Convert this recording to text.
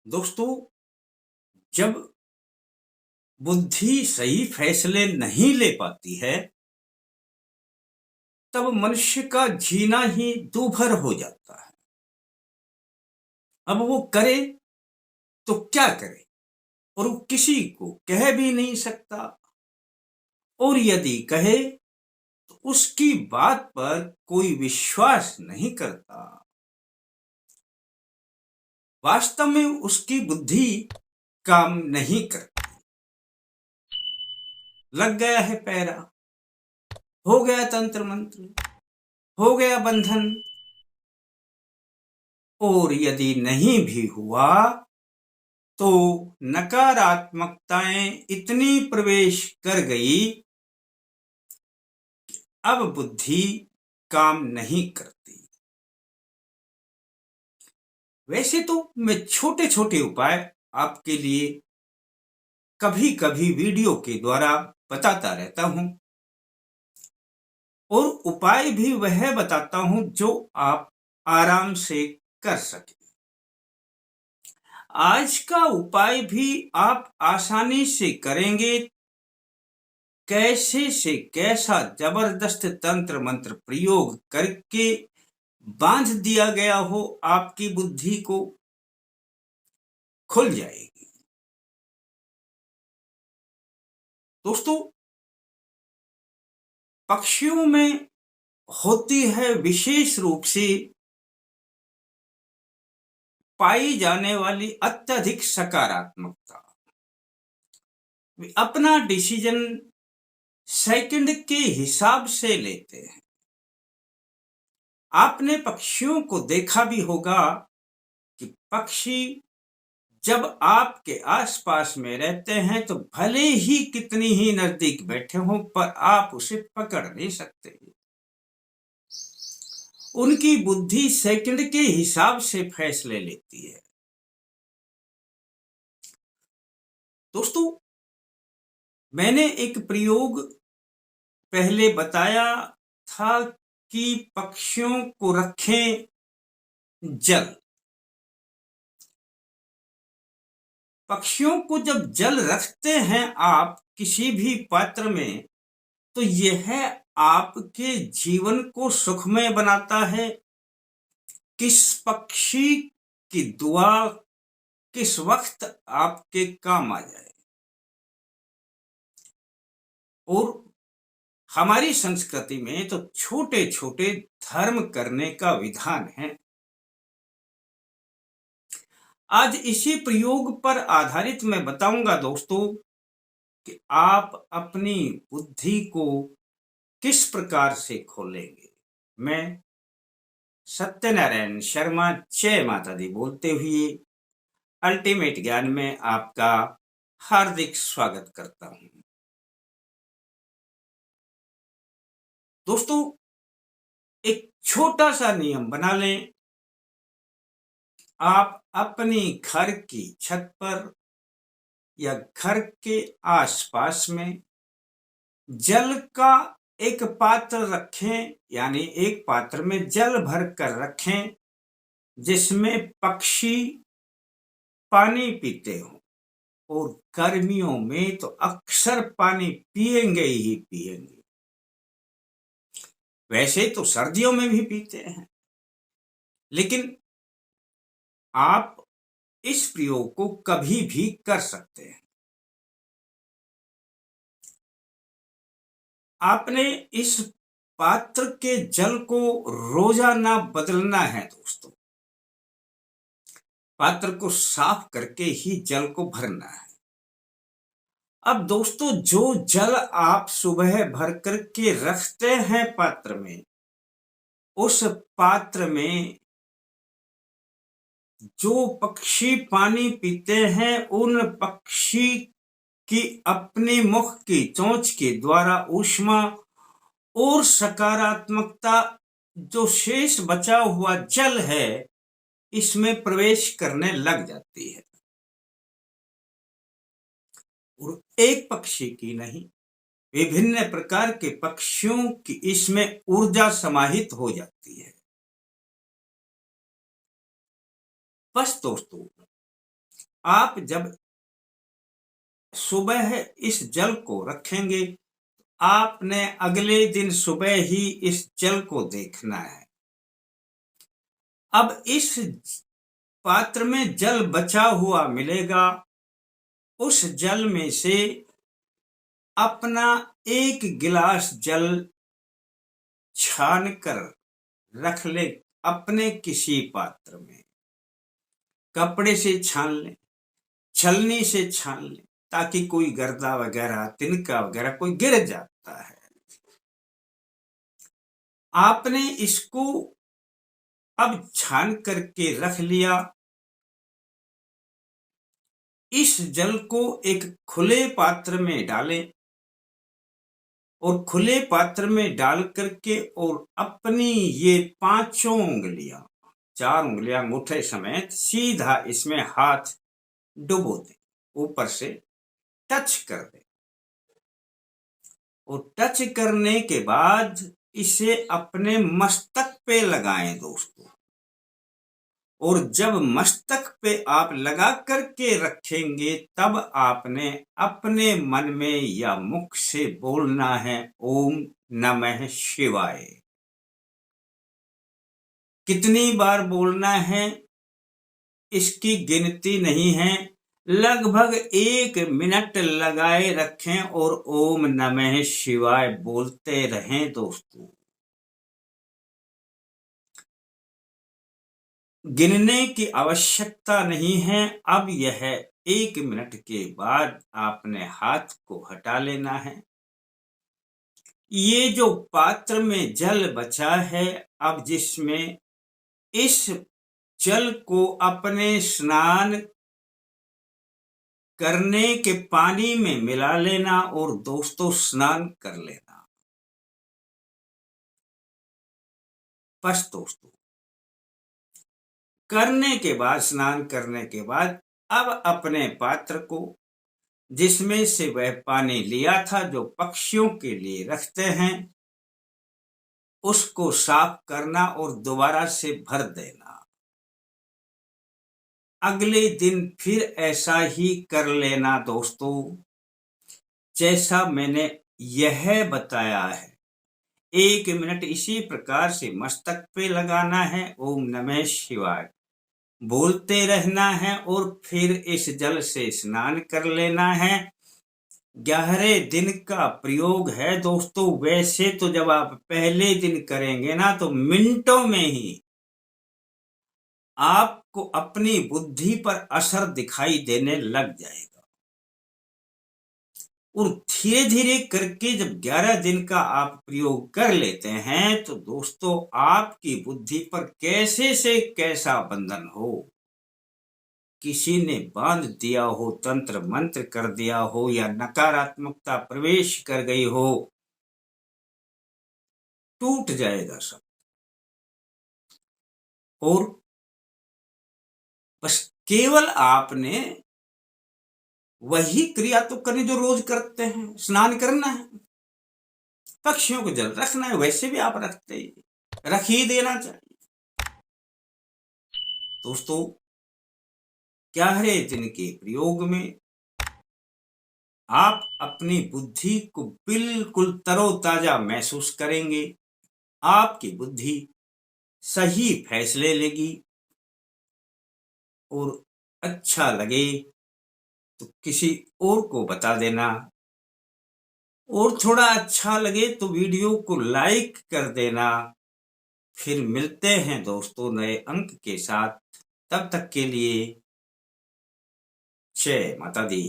दोस्तों, जब बुद्धि सही फैसले नहीं ले पाती है, तब मनुष्य का जीना ही दूभर हो जाता है। अब वो करे तो क्या करे, और वो किसी को कह भी नहीं सकता, और यदि कहे तो उसकी बात पर कोई विश्वास नहीं करता। वास्तव में उसकी बुद्धि काम नहीं करती। लग गया है पैरा, हो गया तंत्र मंत्र, हो गया बंधन, और यदि नहीं भी हुआ तो नकारात्मकताएं इतनी प्रवेश कर गई, अब बुद्धि काम नहीं करती। वैसे तो मैं छोटे छोटे उपाय आपके लिए कभी कभी वीडियो के द्वारा बताता रहता हूं, और उपाय भी वह बताता हूं जो आप आराम से कर सके। आज का उपाय भी आप आसानी से करेंगे। कैसे से कैसा जबरदस्त तंत्र मंत्र प्रयोग करके बांध दिया गया हो, आपकी बुद्धि को खुल जाएगी। दोस्तों, पक्षियों में होती है विशेष रूप से पाई जाने वाली अत्यधिक सकारात्मकता। वे अपना डिसीजन सेकंड के हिसाब से लेते हैं। आपने पक्षियों को देखा भी होगा कि पक्षी जब आपके आसपास में रहते हैं तो भले ही कितनी ही नजदीक बैठे हों, पर आप उसे पकड़ नहीं सकते। उनकी बुद्धि सेकंड के हिसाब से फैसले लेती है। दोस्तों, मैंने एक प्रयोग पहले बताया था कि पक्षियों को रखें जल। पक्षियों को जब जल रखते हैं आप किसी भी पात्र में, तो यह आपके जीवन को सुखमय बनाता है। किस पक्षी की दुआ किस वक्त आपके काम आ जाए। और हमारी संस्कृति में तो छोटे छोटे धर्म करने का विधान है। आज इसी प्रयोग पर आधारित मैं बताऊंगा दोस्तों कि आप अपनी बुद्धि को किस प्रकार से खोलेंगे। मैं सत्यनारायण शर्मा, जय माता दी बोलते हुए अल्टीमेट ज्ञान में आपका हार्दिक स्वागत करता हूं। दोस्तों, एक छोटा सा नियम बना लें। आप अपनी घर की छत पर या घर के आसपास में जल का एक पात्र रखें, यानी एक पात्र में जल भर कर रखें जिसमें पक्षी पानी पीते हो। और गर्मियों में तो अक्सर पानी पिएंगे ही पिएंगे। वैसे तो सर्दियों में भी पीते हैं, लेकिन आप इस प्रयोग को कभी भी कर सकते हैं। आपने इस पात्र के जल को रोजाना बदलना है दोस्तों। पात्र को साफ करके ही जल को भरना है। अब दोस्तों, जो जल आप सुबह भर करके रखते हैं पात्र में, उस पात्र में जो पक्षी पानी पीते हैं उन पक्षी की अपनी मुख की चोंच के द्वारा ऊष्मा और सकारात्मकता, जो शेष बचा हुआ जल है, इसमें प्रवेश करने लग जाती है। और एक पक्षी की नहीं, विभिन्न प्रकार के पक्षियों की इसमें ऊर्जा समाहित हो जाती है। बस दोस्तों, आप जब सुबह इस जल को रखेंगे, आपने अगले दिन सुबह ही इस जल को देखना है। अब इस पात्र में जल बचा हुआ मिलेगा, उस जल में से अपना एक गिलास जल छान कर रख ले अपने किसी पात्र में। कपड़े से छान ले, छलनी से छान ले, ताकि कोई गर्दा वगैरह, तिनका वगैरह कोई गिर जाता है। आपने इसको अब छान करके रख लिया। इस जल को एक खुले पात्र में डालें और खुले पात्र में डाल करके और अपनी ये 5 उंगलियां, 4 उंगलियां अंगूठे समेत सीधा इसमें हाथ डुबो दें, ऊपर से टच कर दें। और टच करने के बाद इसे अपने मस्तक पे लगाएं दोस्तों। और जब मस्तक पे आप लगा करके रखेंगे, तब आपने अपने मन में या मुख से बोलना है ओम नमः शिवाय। कितनी बार बोलना है इसकी गिनती नहीं है, लगभग 1 मिनट लगाए रखें और ओम नमः शिवाय बोलते रहें दोस्तों। गिनने की आवश्यकता नहीं है। अब यह 1 मिनट के बाद आपने हाथ को हटा लेना है। ये जो पात्र में जल बचा है, अब जिसमें इस जल को अपने स्नान करने के पानी में मिला लेना और दोस्तों स्नान कर लेना। बस दोस्तों, करने के बाद, स्नान करने के बाद अब अपने पात्र को, जिसमें से वह पानी लिया था जो पक्षियों के लिए रखते हैं, उसको साफ करना और दोबारा से भर देना। अगले दिन फिर ऐसा ही कर लेना दोस्तों, जैसा मैंने यह बताया है। 1 मिनट इसी प्रकार से मस्तक पे लगाना है, ओम नमः शिवाय बोलते रहना है और फिर इस जल से स्नान कर लेना है। 11वें दिन का प्रयोग है दोस्तों। वैसे तो जब आप पहले दिन करेंगे ना, तो मिनटों में ही आपको अपनी बुद्धि पर असर दिखाई देने लग जाएगा। और धीरे धीरे करके जब 11 दिन का आप प्रयोग कर लेते हैं, तो दोस्तों आपकी बुद्धि पर कैसे से कैसा बंधन हो, किसी ने बांध दिया हो, तंत्र मंत्र कर दिया हो, या नकारात्मकता प्रवेश कर गई हो, टूट जाएगा सब। और बस केवल आपने वही क्रिया तो करनी जो रोज करते हैं, स्नान करना है, पक्षियों को जल रखना है, वैसे भी आप रखते ही, रख ही देना चाहिए दोस्तों। 11वें दिन के प्रयोग में आप अपनी बुद्धि को बिल्कुल तरोताजा महसूस करेंगे। आपकी बुद्धि सही फैसले लेगी और अच्छा लगे तो किसी और को बता देना, और थोड़ा अच्छा लगे तो वीडियो को लाइक कर देना। फिर मिलते हैं दोस्तों नए अंक के साथ, तब तक के लिए जय माता दी।